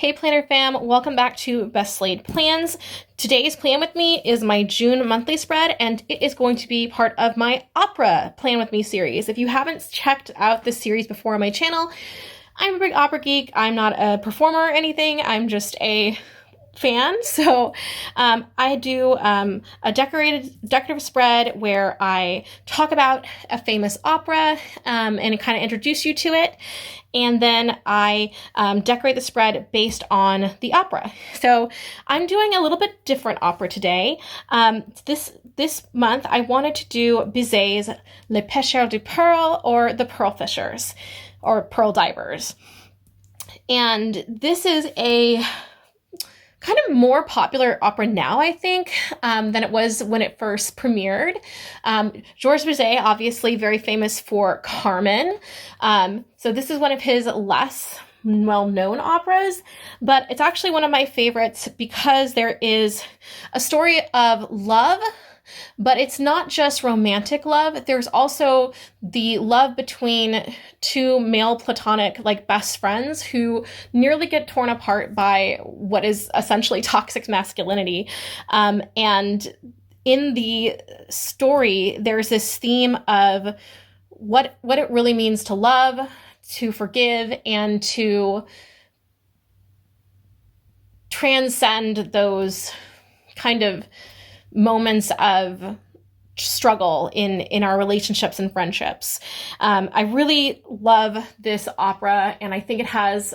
Hey Planner fam, welcome back to Best Laid Plans. Today's plan with me is my June monthly spread, and it is going to be part of my opera Plan With Me series. If you haven't checked out this series before on my channel, I'm a big opera geek. I'm not a performer or anything. I'm just a fan. So I do a decorative spread where I talk about a famous opera and kind of introduce you to it. And then I decorate the spread based on the opera. So I'm doing a little bit different opera today. This month I wanted to do Bizet's Les Pêcheurs de Perles, or The Pearl Fishers, or Pearl Divers. And this is a kind of more popular opera now, I think, than it was when it first premiered. Georges Bizet, obviously very famous for Carmen. So this is one of his less well-known operas, but it's actually one of my favorites because there is a story of love, but it's not just romantic love. There's also the love between two male platonic, like, best friends who nearly get torn apart by what is essentially toxic masculinity. And in the story, there's this theme of what it really means to love, to forgive, and to transcend those kind of moments of struggle in our relationships and friendships. I really love this opera, and I think it has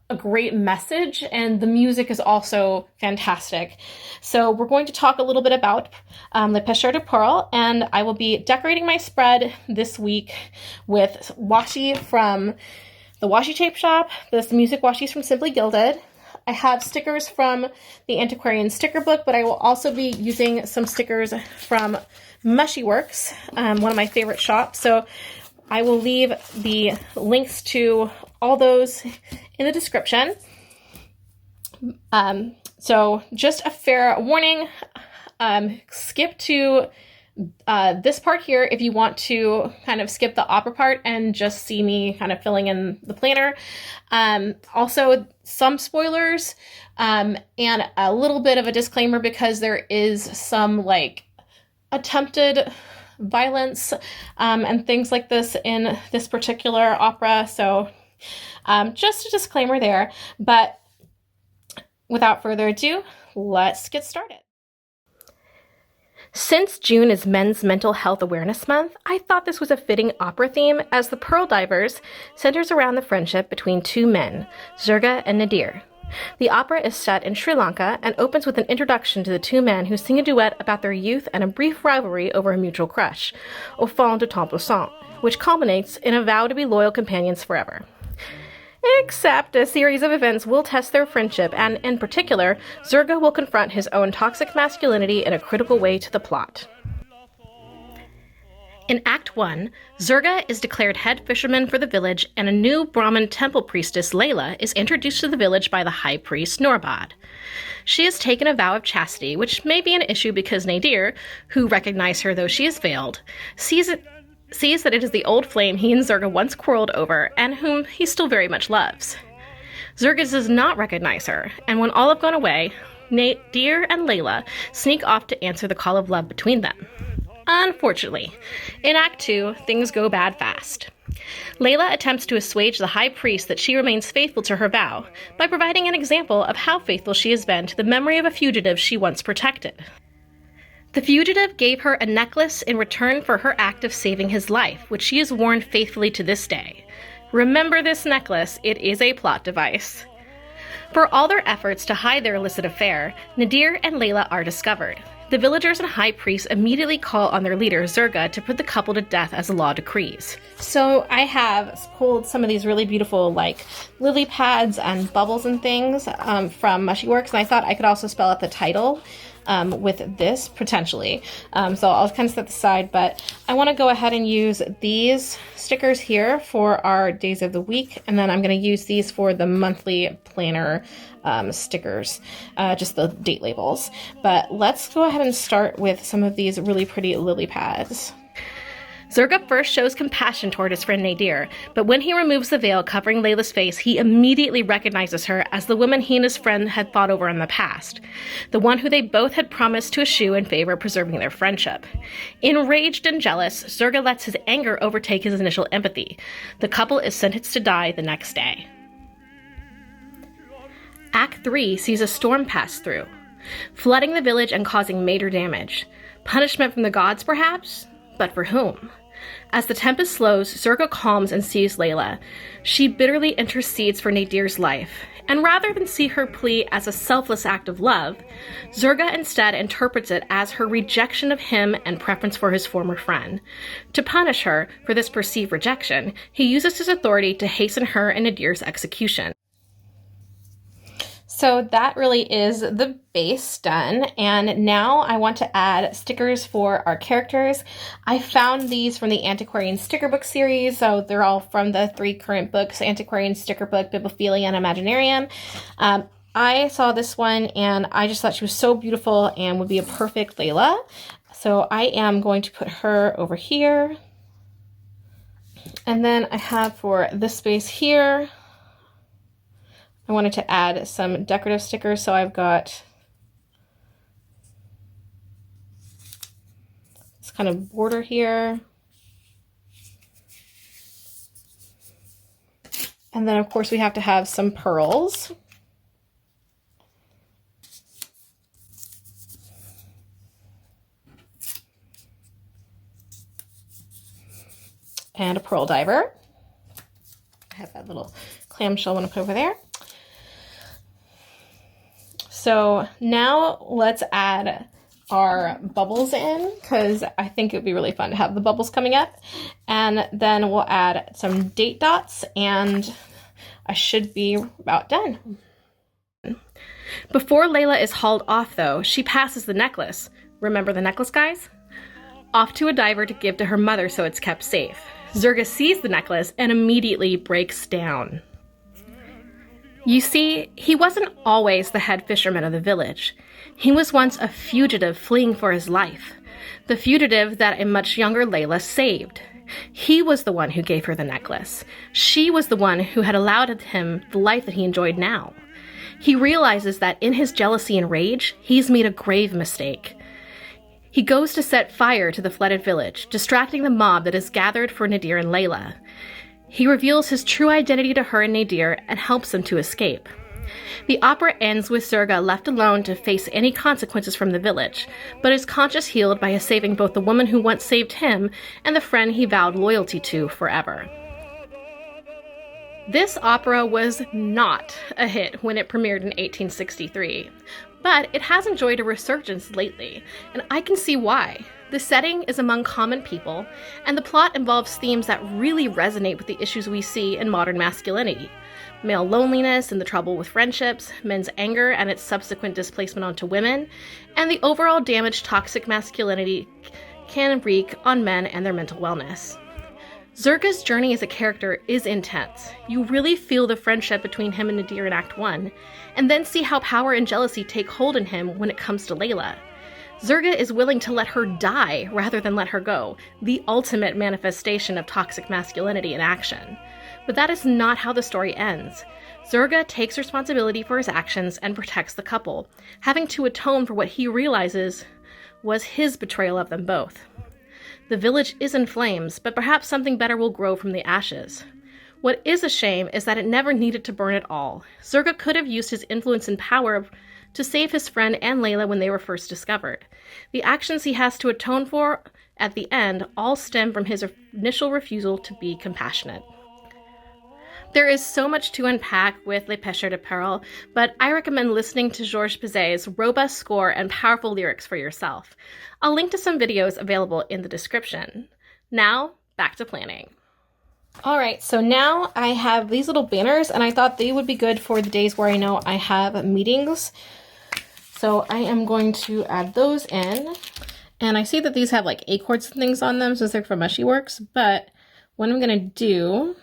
a great message, and the music is also fantastic. So we're going to talk a little bit about Les Pêcheurs de Perles, and I will be decorating my spread this week with washi from the Washi Tape Shop, this music washi from Simply Gilded. I have stickers from the Antiquarian Sticker Book, but I will also be using some stickers from Mushy Works, one of my favorite shops. So I will leave the links to all those in the description. So just a fair warning, skip to this part here if you want to kind of skip the opera part and just see me kind of filling in the planner. Also, some spoilers and a little bit of a disclaimer because there is some like attempted violence and things like this in this particular opera. So just a disclaimer there. But without further ado, let's get started. Since June is Men's Mental Health Awareness Month, I thought this was a fitting opera theme, as The Pearl Divers centers around the friendship between two men, Zurga and Nadir. The opera is set in Sri Lanka and opens with an introduction to the two men who sing a duet about their youth and a brief rivalry over a mutual crush, au fond de ton passant, which culminates in a vow to be loyal companions forever. Except a series of events will test their friendship, and in particular, Zurga will confront his own toxic masculinity in a critical way to the plot. In Act 1, Zurga is declared head fisherman for the village, and a new Brahmin temple priestess, Layla, is introduced to the village by the high priest, Norbad. She has taken a vow of chastity, which may be an issue because Nadir, who recognized her though she has failed, sees that it is the old flame he and Zurga once quarreled over, and whom he still very much loves. Zurga does not recognize her, and when all have gone away, Nadir and Layla sneak off to answer the call of love between them. Unfortunately, in Act 2, things go bad fast. Layla attempts to assuage the high priest that she remains faithful to her vow by providing an example of how faithful she has been to the memory of a fugitive she once protected. The fugitive gave her a necklace in return for her act of saving his life, which she has worn faithfully to this day. Remember this necklace, it is a plot device. For all their efforts to hide their illicit affair, Nadir and Layla are discovered. The villagers and high priest immediately call on their leader, Zurga, to put the couple to death as the law decrees. So I have pulled some of these really beautiful, like, lily pads and bubbles and things from Mushy Works, and I thought I could also spell out the title with this, potentially. So I'll kind of set this aside, but I want to go ahead and use these stickers here for our days of the week, and then I'm going to use these for the monthly planner stickers, just the date labels. But let's go ahead and start with some of these really pretty lily pads. Zurga first shows compassion toward his friend Nadir, but when he removes the veil covering Layla's face, he immediately recognizes her as the woman he and his friend had fought over in the past, the one who they both had promised to eschew in favor of preserving their friendship. Enraged and jealous, Zurga lets his anger overtake his initial empathy. The couple is sentenced to die the next day. Act 3 sees a storm pass through, flooding the village and causing major damage. Punishment from the gods, perhaps? But for whom? As the tempest slows, Zurga calms and sees Layla. She bitterly intercedes for Nadir's life, and rather than see her plea as a selfless act of love, Zurga instead interprets it as her rejection of him and preference for his former friend. To punish her for this perceived rejection, he uses his authority to hasten her and Nadir's execution. So that really is the base done, and now I want to add stickers for our characters. I found these from the Antiquarian Sticker Book series, so they're all from the 3 current books, Antiquarian Sticker Book, Bibliophilia, and Imaginarium. I saw this one and I just thought she was so beautiful and would be a perfect Layla. So I am going to put her over here. And then I have for this space here, I wanted to add some decorative stickers, so I've got this kind of border here. And then, of course, we have to have some pearls. And a pearl diver. I have that little clamshell one to put over there. So now let's add our bubbles in, because I think it would be really fun to have the bubbles coming up. And then we'll add some date dots, and I should be about done. Before Layla is hauled off, though, she passes the necklace. Remember the necklace, guys? Off to a diver to give to her mother so it's kept safe. Zurga sees the necklace and immediately breaks down. You see, he wasn't always the head fisherman of the village. He was once a fugitive fleeing for his life, the fugitive that a much younger Layla saved. He was the one who gave her the necklace. She was the one who had allowed him the life that he enjoyed now. He realizes that in his jealousy and rage, he's made a grave mistake. He goes to set fire to the flooded village, distracting the mob that is gathered for Nadir and Layla. He reveals his true identity to her and Nadir and helps them to escape. The opera ends with Zurga left alone to face any consequences from the village, but his conscience healed by his saving both the woman who once saved him and the friend he vowed loyalty to forever. This opera was not a hit when it premiered in 1863, but it has enjoyed a resurgence lately, and I can see why. The setting is among common people, and the plot involves themes that really resonate with the issues we see in modern masculinity. Male loneliness and the trouble with friendships, men's anger and its subsequent displacement onto women, and the overall damage toxic masculinity can wreak on men and their mental wellness. Zurga's journey as a character is intense. You really feel the friendship between him and Nadir in Act 1, and then see how power and jealousy take hold in him when it comes to Layla. Zurga is willing to let her die rather than let her go, the ultimate manifestation of toxic masculinity in action. But that is not how the story ends. Zurga takes responsibility for his actions and protects the couple, having to atone for what he realizes was his betrayal of them both. The village is in flames, but perhaps something better will grow from the ashes. What is a shame is that it never needed to burn at all. Zurga could have used his influence and power to save his friend and Layla when they were first discovered. The actions he has to atone for at the end all stem from his initial refusal to be compassionate. There is so much to unpack with Les Pêcheurs de Perles, but I recommend listening to Georges Bizet's robust score and powerful lyrics for yourself. I'll link to some videos available in the description. Now, back to planning. All right, so now I have these little banners, and I thought they would be good for the days where I know I have meetings. So I am going to add those in. And I see that these have like acorns and things on them since they're from Mushy Works, but what I'm gonna do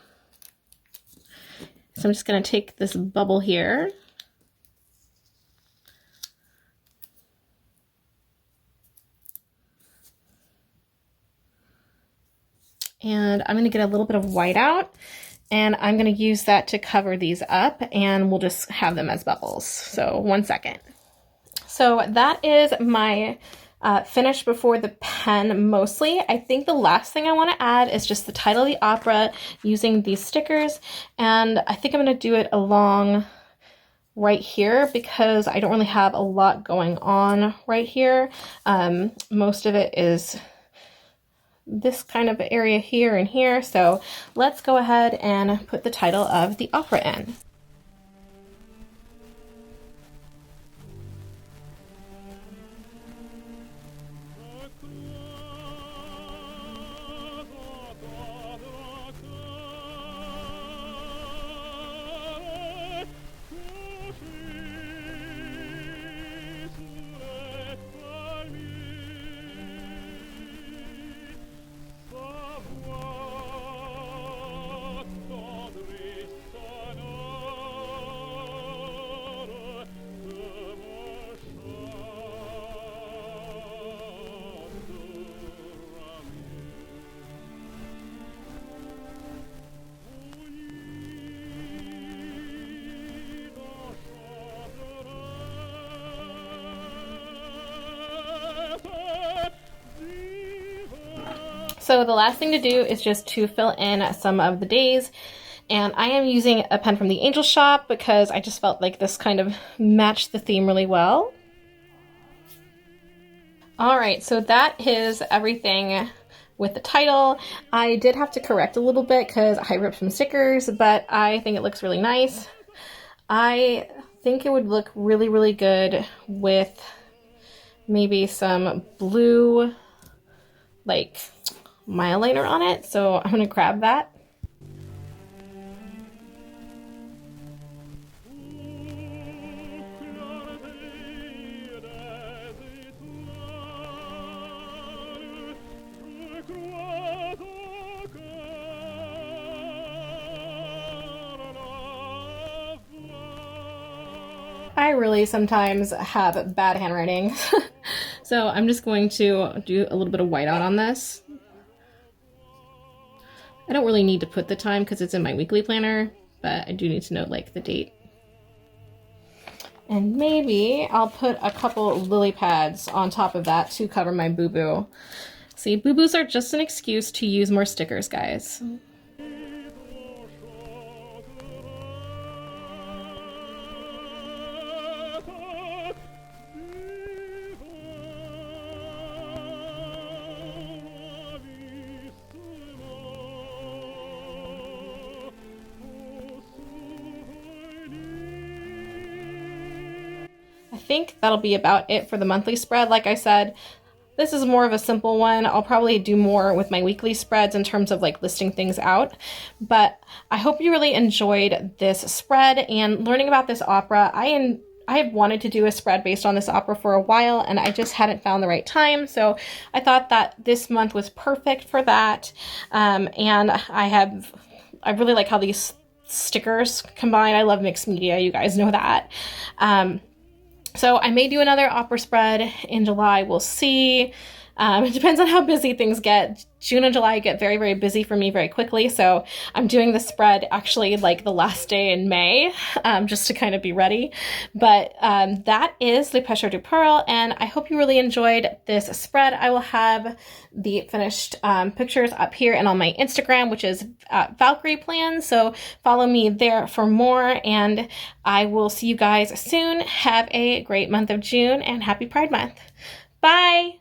is I'm just gonna take this bubble here And I'm going to get a little bit of white out, and I'm going to use that to cover these up, and we'll just have them as bubbles. So 1 second. So that is my finish before the pen mostly. I think the last thing I want to add is just the title of the opera using these stickers, and I think I'm going to do it along right here because I don't really have a lot going on right here. Most of it is this kind of area here and here, so let's go ahead and put the title of the opera in. So the last thing to do is just to fill in some of the days, and I am using a pen from the Angel Shop because I just felt like this kind of matched the theme really well. Alright, so that is everything with the title. I did have to correct a little bit because I ripped some stickers, but I think it looks really nice. I think it would look really, really good with maybe some blue, like, myliner on it, so I'm gonna grab that. I really sometimes have bad handwriting, so I'm just going to do a little bit of whiteout on this. I don't really need to put the time because it's in my weekly planner, but I do need to note like the date. And maybe I'll put a couple lily pads on top of that to cover my boo-boo. See, boo-boos are just an excuse to use more stickers, guys. I think that'll be about it for the monthly spread. Like I said, this is more of a simple one. I'll probably do more with my weekly spreads in terms of like listing things out. But I hope you really enjoyed this spread and learning about this opera. I have wanted to do a spread based on this opera for a while, and I just hadn't found the right time. So I thought that this month was perfect for that. And I really like how these stickers combine. I love mixed media. You guys know that. So I may do another opera spread in July. We'll see. It depends on how busy things get. June and July get very, very busy for me very quickly. So I'm doing the spread actually like the last day in May, just to kind of be ready. But that is the Pêcheurs de Perles, and I hope you really enjoyed this spread. I will have the finished pictures up here and on my Instagram, which is Valkyrie Plans. So follow me there for more, and I will see you guys soon. Have a great month of June, and happy Pride Month. Bye!